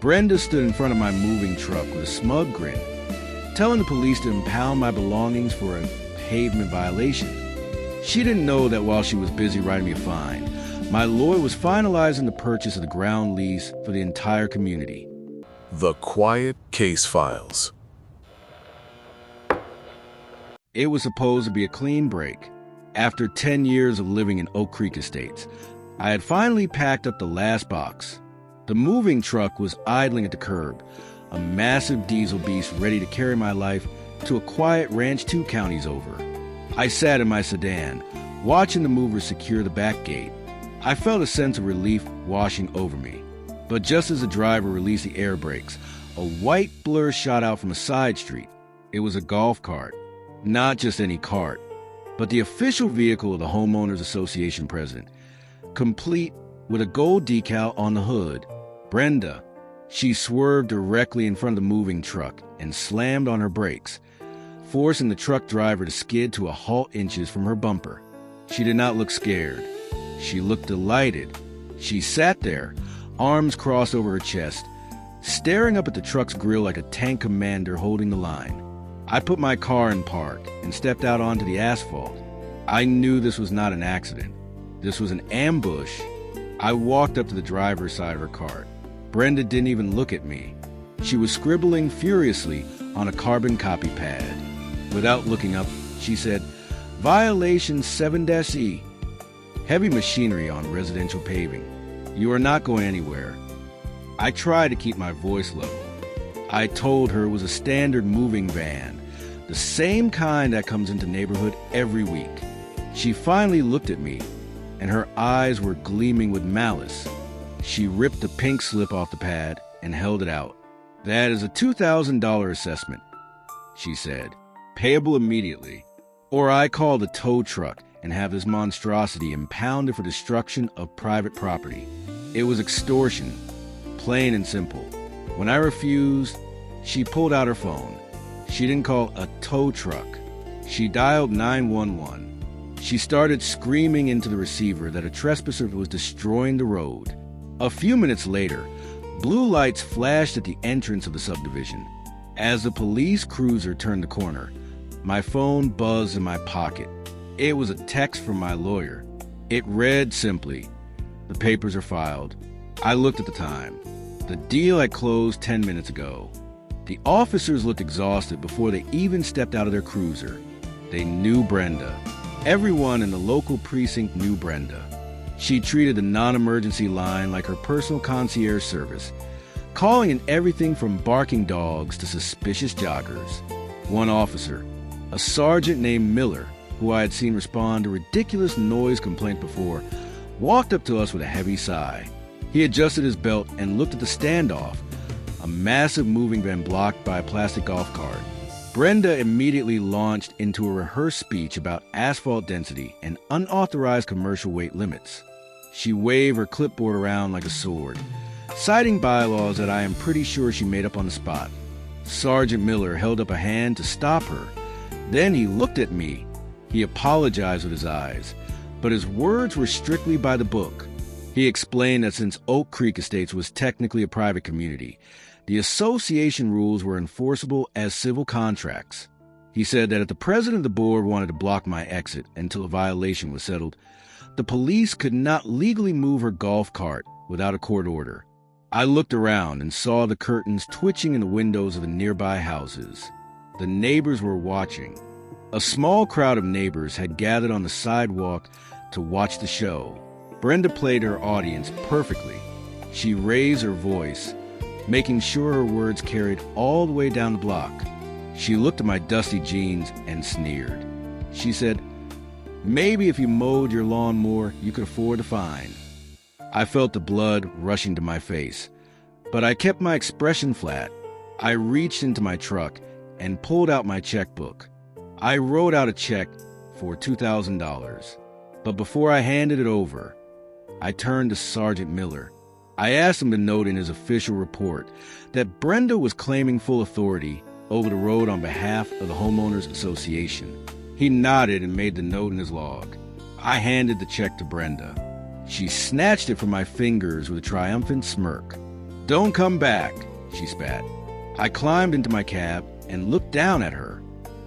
Brenda stood in front of my moving truck with a smug grin, telling the police to impound my belongings for a pavement violation. She didn't know that while she was busy writing me a fine, my lawyer was finalizing the purchase of the ground lease for the entire community. The Quiet Case Files. It was supposed to be a clean break. After 10 years of living in Oak Creek Estates, I had finally packed up the last box. The moving truck was idling at the curb, a massive diesel beast ready to carry my life to a quiet ranch 2 counties over. I sat in my sedan, watching the mover secure the back gate. I felt a sense of relief washing over me. But just as the driver released the air brakes, a white blur shot out from a side street. It was a golf cart. Not just any cart, but the official vehicle of the Homeowners Association president, complete with a gold decal on the hood. Brenda. She swerved directly in front of the moving truck and slammed on her brakes, forcing the truck driver to skid to a halt inches from her bumper. She did not look scared. She looked delighted. She sat there, arms crossed over her chest, staring up at the truck's grill like a tank commander holding the line. I put my car in park and stepped out onto the asphalt. I knew this was not an accident. This was an ambush. I walked up to the driver's side of her cart. Brenda didn't even look at me. She was scribbling furiously on a carbon copy pad. Without looking up, she said, "Violation 7-E. Heavy machinery on residential paving. You are not going anywhere." I tried to keep my voice low. I told her it was a standard moving van, the same kind that comes into neighborhood every week. She finally looked at me, and her eyes were gleaming with malice. She ripped the pink slip off the pad and held it out. "That is a $2,000 assessment," she said, "payable immediately, or I call the tow truck and have this monstrosity impounded for destruction of private property." It was extortion, plain and simple. When I refused, she pulled out her phone. She didn't call a tow truck. She dialed 911. She started screaming into the receiver that a trespasser was destroying the road. A few minutes later, blue lights flashed at the entrance of the subdivision. As the police cruiser turned the corner, my phone buzzed in my pocket. It was a text from my lawyer. It read simply, "The papers are filed." I looked at the time. The deal had closed 10 minutes ago. The officers looked exhausted before they even stepped out of their cruiser. They knew Brenda. Everyone in the local precinct knew Brenda. She treated the non-emergency line like her personal concierge service, calling in everything from barking dogs to suspicious joggers. One officer, a sergeant named Miller, who I had seen respond to ridiculous noise complaint before, walked up to us with a heavy sigh. He adjusted his belt and looked at the standoff, a massive moving van blocked by a plastic golf cart. Brenda immediately launched into a rehearsed speech about asphalt density and unauthorized commercial weight limits. She waved her clipboard around like a sword, citing bylaws that I am pretty sure she made up on the spot. Sergeant Miller held up a hand to stop her. Then he looked at me. He apologized with his eyes, but his words were strictly by the book. He explained that since Oak Creek Estates was technically a private community, the association rules were enforceable as civil contracts. He said that if the president of the board wanted to block my exit until a violation was settled, the police could not legally move her golf cart without a court order. I looked around and saw the curtains twitching in the windows of the nearby houses. The neighbors were watching. A small crowd of neighbors had gathered on the sidewalk to watch the show. Brenda played her audience perfectly. She raised her voice, making sure her words carried all the way down the block. She looked at my dusty jeans and sneered. She said, "Maybe if you mowed your lawn more, you could afford the fine." I felt the blood rushing to my face, but I kept my expression flat. I reached into my truck and pulled out my checkbook. I wrote out a check for $2,000, but before I handed it over, I turned to Sergeant Miller. I asked him to note in his official report that Brenda was claiming full authority over the road on behalf of the Homeowners Association. He nodded and made the note in his log. I handed the check to Brenda. She snatched it from my fingers with a triumphant smirk. "Don't come back," she spat. I climbed into my cab and looked down at her.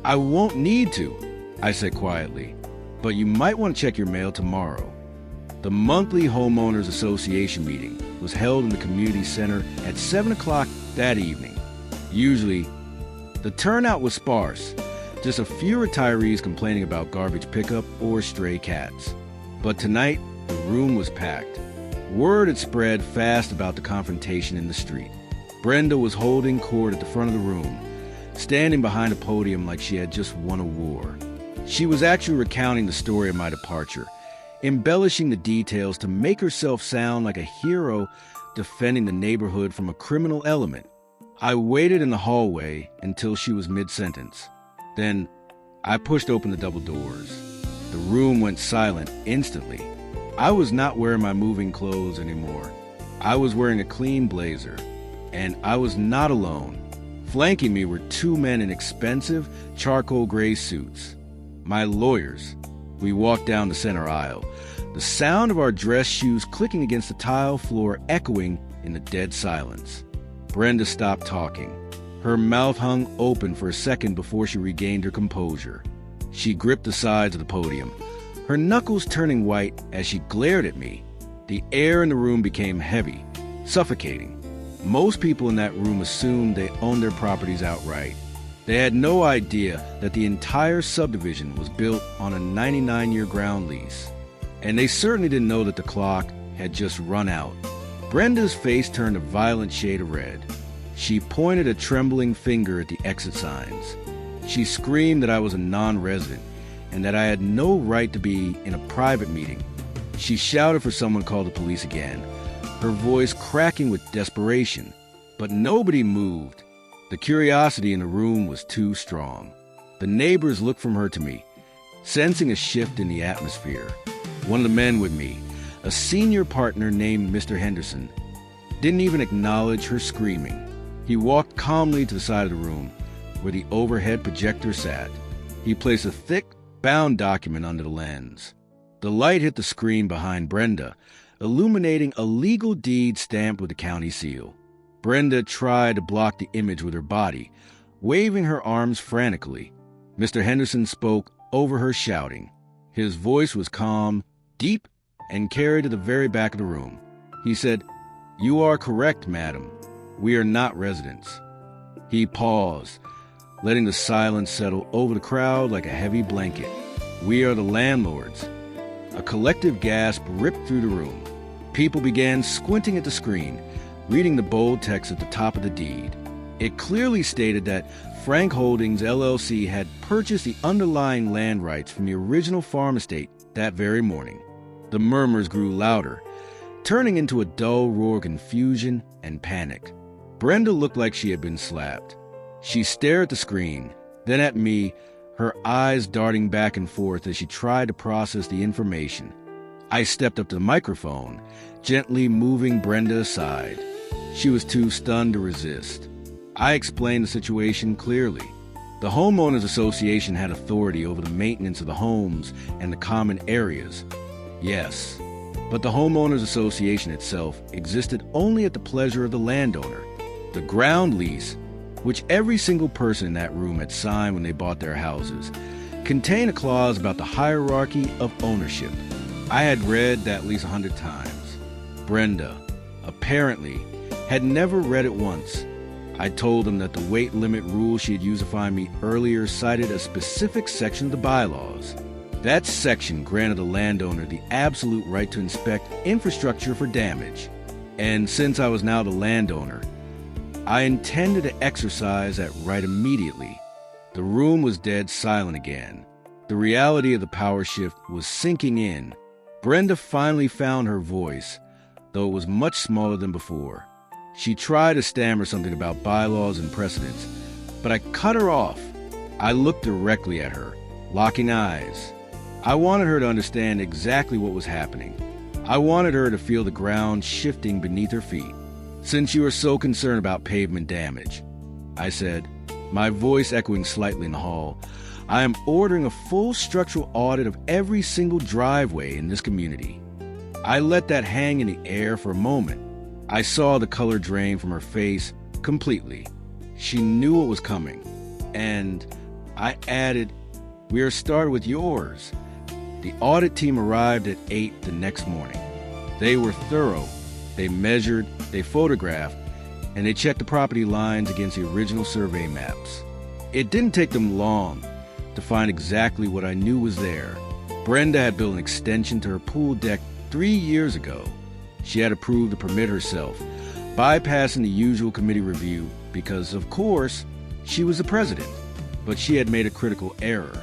"I won't need to," I said quietly, "but you might want to check your mail tomorrow." The monthly Homeowners Association meeting was held in the community center at 7 o'clock that evening. Usually, the turnout was sparse, just a few retirees complaining about garbage pickup or stray cats. But tonight, the room was packed. Word had spread fast about the confrontation in the street. Brenda was holding court at the front of the room, standing behind a podium like she had just won a war. She was actually recounting the story of my departure, embellishing the details to make herself sound like a hero defending the neighborhood from a criminal element. I waited in the hallway until she was mid-sentence. Then, I pushed open the double doors. The room went silent instantly. I was not wearing my moving clothes anymore. I was wearing a clean blazer, and I was not alone. Flanking me were two men in expensive charcoal gray suits. My lawyers. We walked down the center aisle, the sound of our dress shoes clicking against the tile floor echoing in the dead silence. Brenda stopped talking. Her mouth hung open for a second before she regained her composure. She gripped the sides of the podium, her knuckles turning white as she glared at me. The air in the room became heavy, suffocating. Most people in that room assumed they owned their properties outright. They had no idea that the entire subdivision was built on a 99-year ground lease. And they certainly didn't know that the clock had just run out. Brenda's face turned a violent shade of red. She pointed a trembling finger at the exit signs. She screamed that I was a non-resident and that I had no right to be in a private meeting. She shouted for someone to call the police again, her voice cracking with desperation. But nobody moved. The curiosity in the room was too strong. The neighbors looked from her to me, sensing a shift in the atmosphere. One of the men with me, a senior partner named Mr. Henderson, didn't even acknowledge her screaming. He walked calmly to the side of the room, where the overhead projector sat. He placed a thick, bound document under the lens. The light hit the screen behind Brenda, illuminating a legal deed stamped with the county seal. Brenda tried to block the image with her body, waving her arms frantically. Mr. Henderson spoke over her, shouting. His voice was calm, deep, and carried to the very back of the room. He said, "You are correct, madam. We are not residents." He paused, letting the silence settle over the crowd like a heavy blanket. "We are the landlords." A collective gasp ripped through the room. People began squinting at the screen, reading the bold text at the top of the deed. It clearly stated that Frank Holdings, LLC had purchased the underlying land rights from the original farm estate that very morning. The murmurs grew louder, turning into a dull roar of confusion and panic. Brenda looked like she had been slapped. She stared at the screen, then at me, her eyes darting back and forth as she tried to process the information. I stepped up to the microphone, gently moving Brenda aside. She was too stunned to resist. I explained the situation clearly. The Homeowners Association had authority over the maintenance of the homes and the common areas. Yes, but the Homeowners Association itself existed only at the pleasure of the landowner. The ground lease, which every single person in that room had signed when they bought their houses, contained a clause about the hierarchy of ownership. I had read that lease 100 times. Brenda, apparently, had never read it once. I told him that the weight limit rule she had used to find me earlier cited a specific section of the bylaws. That section granted the landowner the absolute right to inspect infrastructure for damage. And since I was now the landowner, I intended to exercise that right immediately. The room was dead silent again. The reality of the power shift was sinking in. Brenda finally found her voice, though it was much smaller than before. She tried to stammer something about bylaws and precedents, but I cut her off. I looked directly at her, locking eyes. I wanted her to understand exactly what was happening. I wanted her to feel the ground shifting beneath her feet. "Since you are so concerned about pavement damage," I said, my voice echoing slightly in the hall, "I am ordering a full structural audit of every single driveway in this community." I let that hang in the air for a moment. I saw the color drain from her face completely. She knew what was coming. And I added, "We're started with yours." The audit team arrived at 8 the next morning. They were thorough. They measured, they photographed, and they checked the property lines against the original survey maps. It didn't take them long to find exactly what I knew was there. Brenda had built an extension to her pool deck 3 years ago. She had approved the permit herself, bypassing the usual committee review because, of course, she was the president. But she had made a critical error.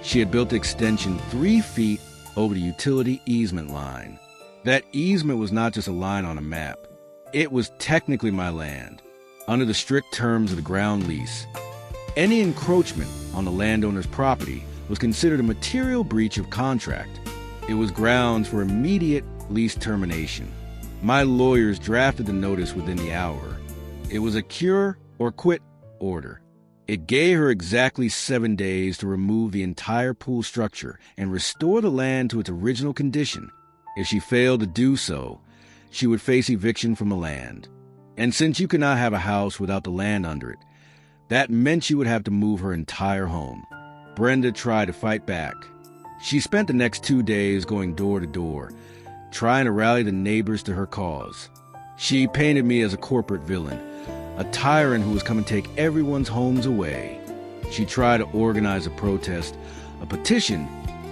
She had built the extension 3 feet over the utility easement line. That easement was not just a line on a map. It was technically my land, under the strict terms of the ground lease. Any encroachment on the landowner's property was considered a material breach of contract. It was grounds for immediate lease termination. My lawyers drafted the notice within the hour. It was a cure or quit order. It gave her exactly 7 days to remove the entire pool structure and restore the land to its original condition. If she failed to do so, she would face eviction from the land. And since you could not have a house without the land under it, that meant she would have to move her entire home. Brenda tried to fight back. She spent the next 2 days going door to door, trying to rally the neighbors to her cause. She painted me as a corporate villain, a tyrant who was coming to take everyone's homes away. She tried to organize a protest, a petition,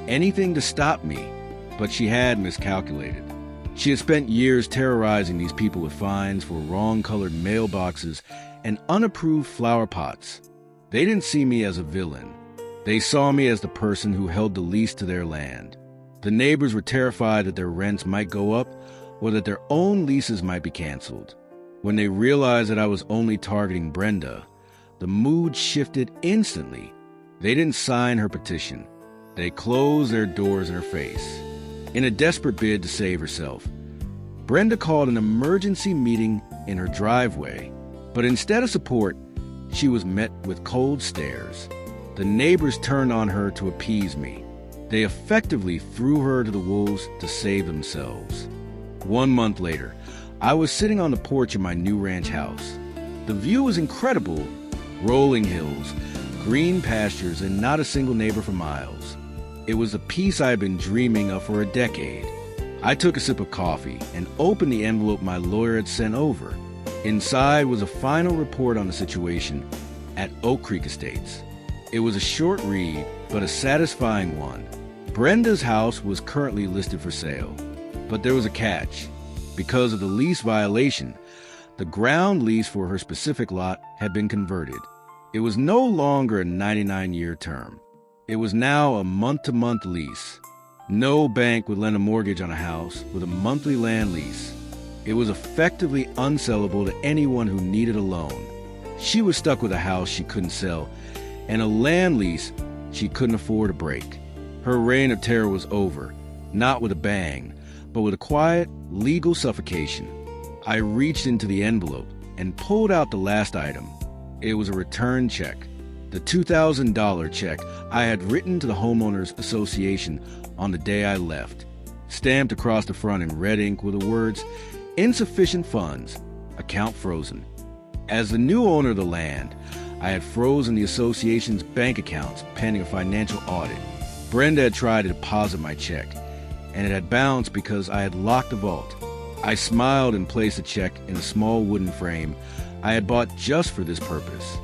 anything to stop me, but she had miscalculated. She had spent years terrorizing these people with fines for wrong-colored mailboxes and unapproved flower pots. They didn't see me as a villain. They saw me as the person who held the lease to their land. The neighbors were terrified that their rents might go up or that their own leases might be canceled. When they realized that I was only targeting Brenda, the mood shifted instantly. They didn't sign her petition. They closed their doors in her face. In a desperate bid to save herself, Brenda called an emergency meeting in her driveway, but instead of support, she was met with cold stares. The neighbors turned on her to appease me. They effectively threw her to the wolves to save themselves. 1 month later, I was sitting on the porch of my new ranch house. The view was incredible: rolling hills, green pastures, and not a single neighbor for miles. It was a peace I had been dreaming of for a decade. I took a sip of coffee and opened the envelope my lawyer had sent over. Inside was a final report on the situation at Oak Creek Estates. It was a short read, but a satisfying one. Brenda's house was currently listed for sale, but there was a catch. Because of the lease violation, the ground lease for her specific lot had been converted. It was no longer a 99-year term. It was now a month-to-month lease. No bank would lend a mortgage on a house with a monthly land lease. It was effectively unsellable to anyone who needed a loan. She was stuck with a house she couldn't sell and a land lease she couldn't afford to break. Her reign of terror was over, not with a bang, but with a quiet, legal suffocation. I reached into the envelope and pulled out the last item. It was a return check. The $2,000 check I had written to the Homeowners Association on the day I left. Stamped across the front in red ink were the words, "Insufficient funds, account frozen." As the new owner of the land, I had frozen the association's bank accounts pending a financial audit. Brenda had tried to deposit my check, and it had bounced because I had locked the vault. I smiled and placed the check in a small wooden frame I had bought just for this purpose.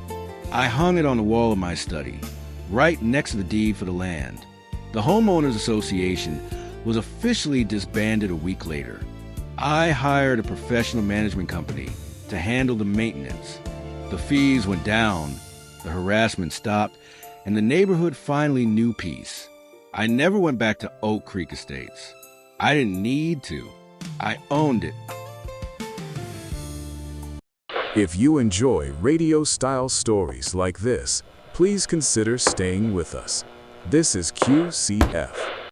I hung it on the wall of my study, right next to the deed for the land. The Homeowners Association was officially disbanded a week later. I hired a professional management company to handle the maintenance. The fees went down, the harassment stopped, and the neighborhood finally knew peace. I never went back to Oak Creek Estates. I didn't need to. I owned it. If you enjoy radio-style stories like this, please consider staying with us. This is QCF.